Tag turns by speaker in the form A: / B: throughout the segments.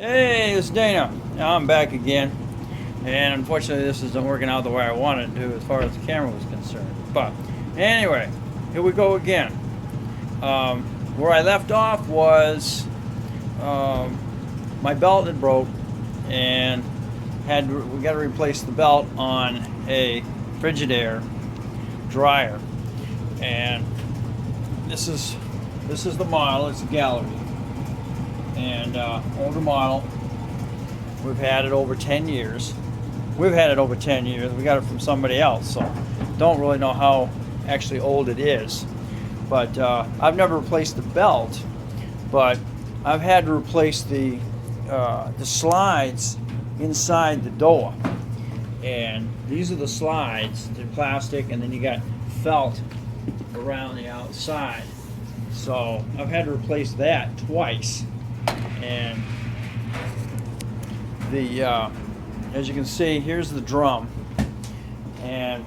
A: Hey, it's Dana. I'm back again. And unfortunately, this isn't working out the way I wanted to as far as the camera was concerned. But anyway, here we go again. Where I left off was my belt had broke, and we got to replace the belt on a Frigidaire dryer. And this is the model. It's a gallery. And older model. We've had it over 10 years. We got it from somebody else, so don't really know how actually old it is. But I've never replaced the belt, but I've had to replace the slides inside the door. And these are the slides. They're plastic, and then you got felt around the outside. So I've had to replace that twice. And the as you can see, here's the drum, and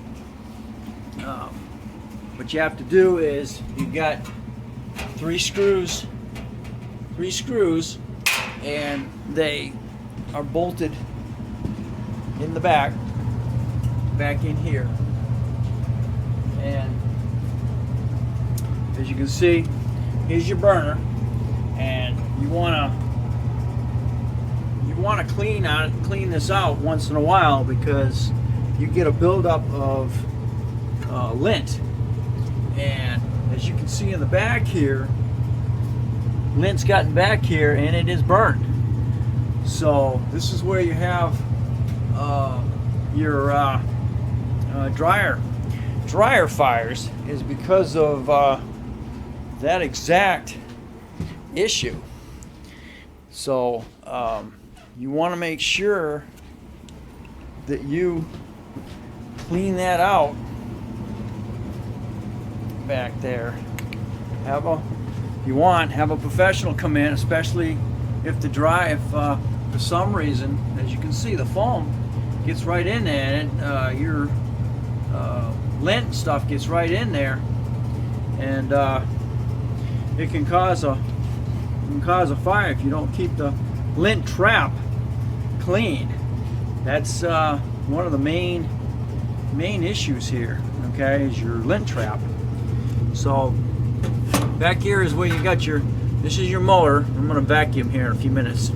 A: what you have to do is you've got three screws, and they are bolted in the back in here. And as you can see, here's your burner, and you want to clean this out once in a while, because you get a buildup of lint. And as you can see in the back here, lint's gotten back here and it is burnt. So this is where you have your dryer fires, is because of that exact issue. So you want to make sure that you clean that out back there. Have a professional come in, especially if for some reason, as you can see, the foam gets right in there, and your lint stuff gets right in there, and it can cause a fire if you don't keep the lint trap clean. That's one of the main issues here, okay, is your lint trap. So back here is where you got this is your motor. I'm going to vacuum here in a few minutes.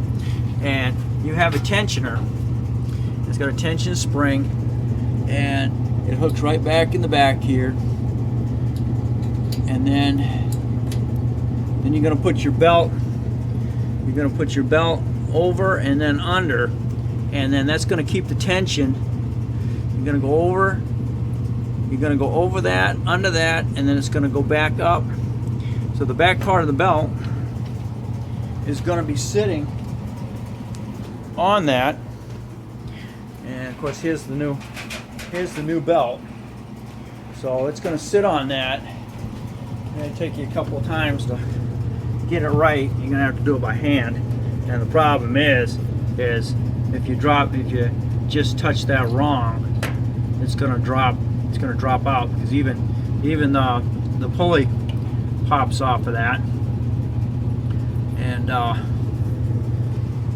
A: And you have a tensioner. It's got a tension spring, and it hooks right back in the back here. And then you're going to put your belt over and then under, and then that's going to keep the tension. You're going to go over that, under that, and then it's going to go back up. So the back part of the belt is going to be sitting on that. And of course, here's the new belt. So it's going to sit on that. It's going to take you a couple of times to get it right. You're going to have to do it by hand. And the problem is if you just touch that wrong, it's going to drop out, because even the pulley pops off of that. And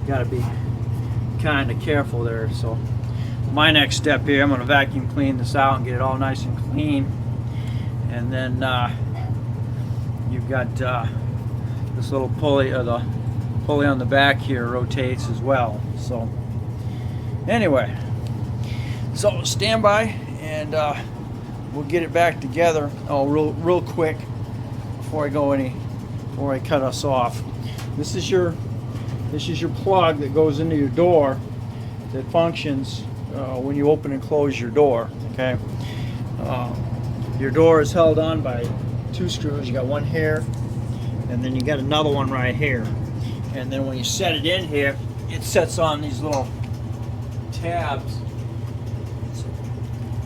A: got to be kind of careful there. So my next step here, I'm going to vacuum clean this out and get it all nice and clean. And then you've got this little pulley, or the pulley on the back here rotates as well. So anyway, so stand by, and we'll get it back together. Real quick before I cut us off. This is your plug that goes into your door, that functions when you open and close your door. Okay, your door is held on by two screws. You got one here, and then you got another one right here. And then when you set it in here, it sets on these little tabs.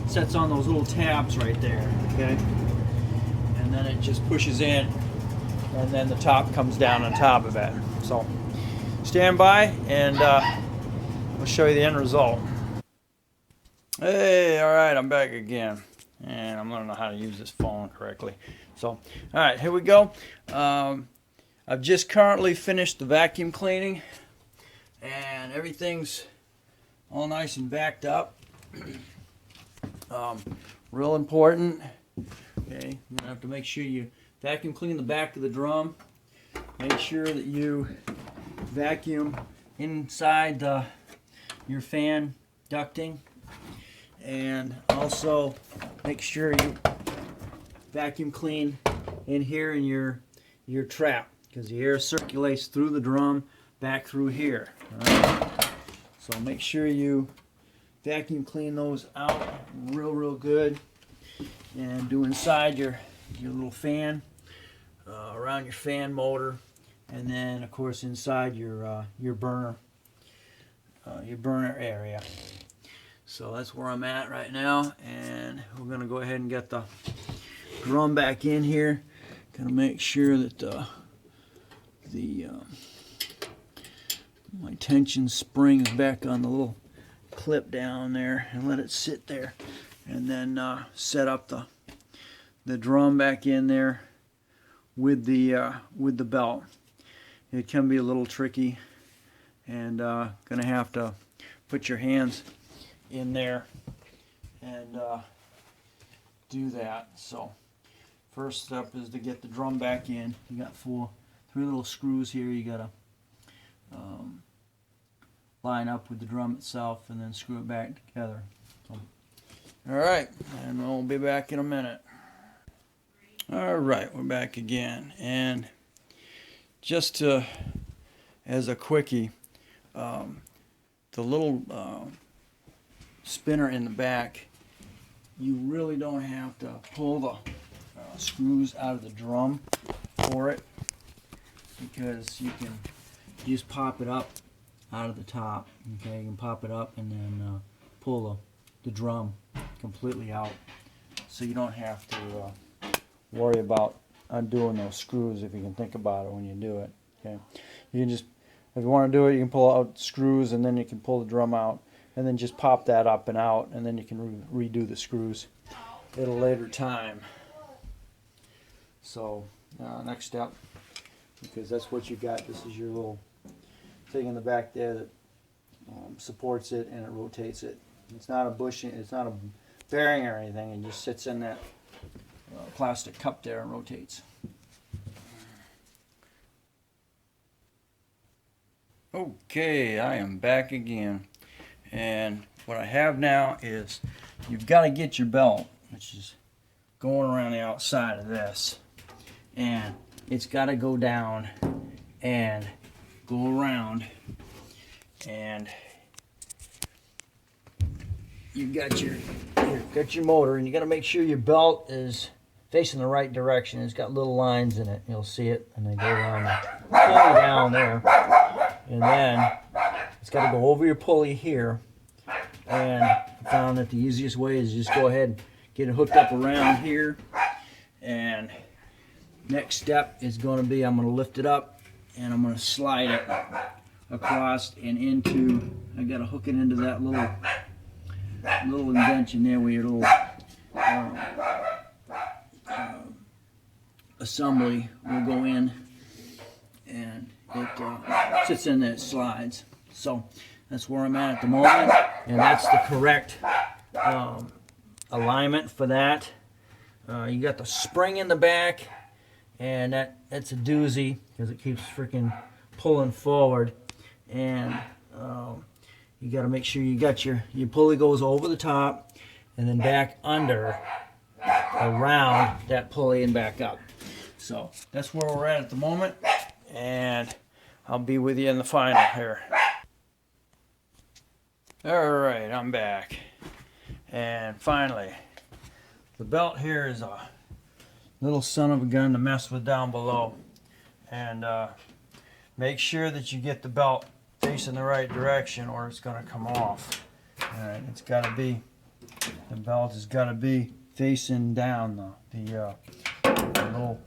A: It sets on those little tabs right there, okay? And then it just pushes in, and then the top comes down on top of it. So stand by, and we'll show you the end result. Hey, all right, I'm back again, and I'm learning how to use this phone correctly. So, all right, here we go. I've just currently finished the vacuum cleaning, and everything's all nice and backed up. Real important. Okay, you're gonna have to make sure you vacuum clean the back of the drum. Make sure that you vacuum inside your fan ducting, and also make sure you vacuum clean in here in your trap, because the air circulates through the drum back through here. All right? So make sure you vacuum clean those out real good, and do inside your little fan, around your fan motor, and then of course inside your burner area. So that's where I'm at right now, and we're gonna go ahead and get the drum back in here. Gonna make sure that my tension spring is back on the little clip down there, and let it sit there, and then set up the drum back in there with the belt. It can be a little tricky, and gonna have to put your hands in there and do that. So first step is to get the drum back in. You got three little screws here you gotta line up with the drum itself, and then screw it back together. So, all right, and we'll be back in a minute. All right, we're back again, and just as a quickie, the little spinner in the back, you really don't have to pull the screws out of the drum for it, because you can just pop it up out of the top. Okay, you can pop it up and then pull the drum completely out, so you don't have to worry about undoing those screws, if you can think about it when you do it. Okay, you can just, if you want to do it, you can pull out screws, and then you can pull the drum out, and then just pop that up and out, and then you can redo the screws at a later time. So next step, because that's what you got. This is your little thing in the back there that supports it, and it rotates it. It's not a bushing, it's not a bearing or anything. It just sits in that plastic cup there and rotates. Okay, I am back again, and what I have now is you've got to get your belt, which is going around the outside of this, and it's got to go down and go around, and you've got your motor, and you got to make sure your belt is facing the right direction. It's got little lines in it, you'll see it, and they go around the pulley down there, and then it's got to go over your pulley here. And I found that the easiest way is just go ahead and get it hooked up around here, and next step is going to be, I'm going to lift it up and I'm going to slide it across and into, I got to hook it into that little indentation there where your little assembly will go in, and it sits in there, it slides. So that's where I'm at the moment, and that's the correct alignment for that. You got the spring in the back, and that's a doozy because it keeps freaking pulling forward, and you got to make sure you got your pulley goes over the top and then back under around that pulley and back up. So that's where we're at the moment, and I'll be with you in the final here. Alright, I'm back, and finally the belt here is a little son of a gun to mess with down below, and make sure that you get the belt facing the right direction or it's going to come off. Alright, it's got to be, the belt has got to be facing down though. The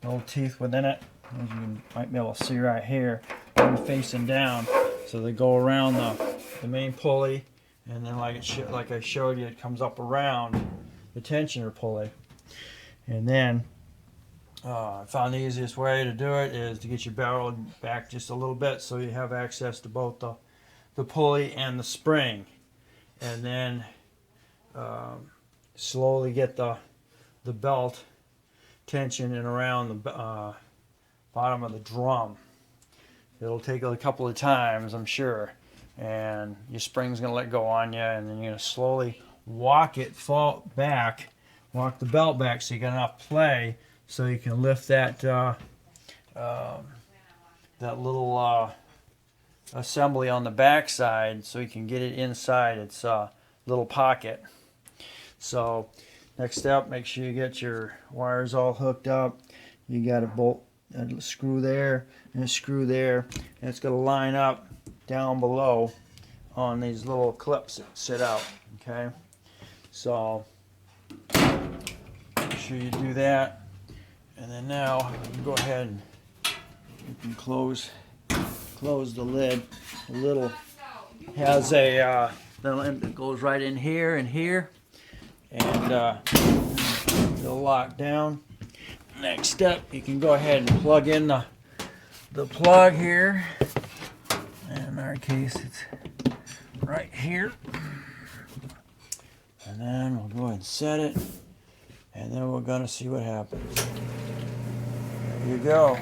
A: little teeth within it, as you might be able to see right here, they're facing down, so they go around the main pulley, and then like I showed you, it comes up around the tensioner pulley, and then I found the easiest way to do it is to get your barrel back just a little bit so you have access to both the pulley and the spring. And then slowly get the belt tension and around the bottom of the drum. It'll take a couple of times, I'm sure, and your spring's going to let go on you, and then you're going to slowly walk the belt back so you got enough play so you can lift that that little assembly on the back side so you can get it inside its little pocket. So next step, make sure you get your wires all hooked up. You got a bolt, a screw there, and a screw there, and it's going to line up down below on these little clips that sit out. Okay, so make sure you do that, and then now you can go ahead and you can close the lid. The little has a that goes right in here and here, and it'll lock down. Next step, you can go ahead and plug in the plug here. And in our case, it's right here. And then we'll go ahead and set it, and then we're gonna see what happens. There you go.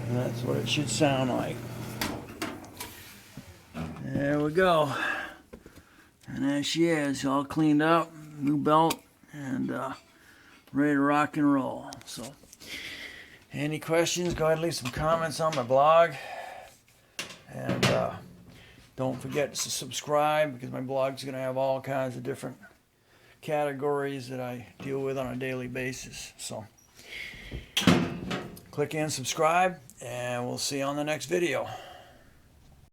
A: And that's what it should sound like. There we go. And there she is, all cleaned up, new belt, and ready to rock and roll. So, any questions, go ahead and leave some comments on my blog. And don't forget to subscribe, because my blog's going to have all kinds of different categories that I deal with on a daily basis. So, click and subscribe, and we'll see you on the next video.